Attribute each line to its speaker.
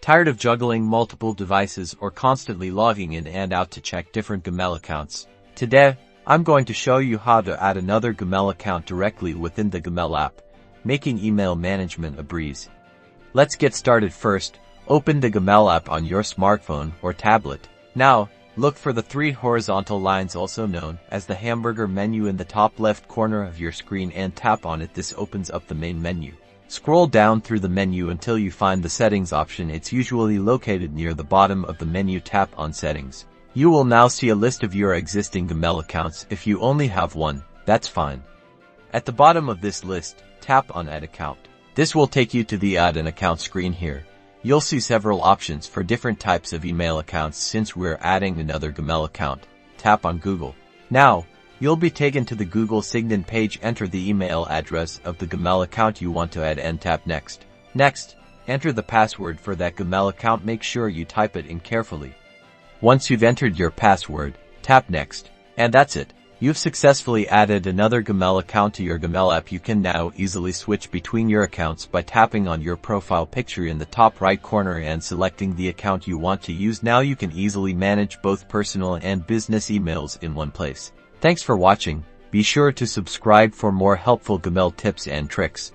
Speaker 1: Tired of juggling multiple devices or constantly logging in and out to check different Gmail accounts? Today, I'm going to show you how to add another Gmail account directly within the Gmail app, making email management a breeze. Let's get started. First, open the Gmail app on your smartphone or tablet. Now, look for the three horizontal lines, also known as the hamburger menu, in the top left corner of your screen and tap on it. This opens up the main menu. Scroll down through the menu until you find the settings option. It's usually located near the bottom of the menu. Tap on settings. You will now see a list of your existing Gmail accounts. If you only have one, that's fine. At the bottom of this list, tap on Add Account. This will take you to the Add an Account screen. Here, you'll see several options for different types of email accounts. Since we're adding another Gmail account, tap on Google. Now, you'll be taken to the Google Sign-in page. Enter the email address of the Gmail account you want to add and tap Next. Next, enter the password for that Gmail account. Make sure you type it in carefully. Once you've entered your password, tap Next. And that's it. You've successfully added another Gmail account to your Gmail app. You can now easily switch between your accounts by tapping on your profile picture in the top right corner and selecting the account you want to use. Now you can easily manage both personal and business emails in one place. Thanks for watching. Be sure to subscribe for more helpful Gmail tips and tricks.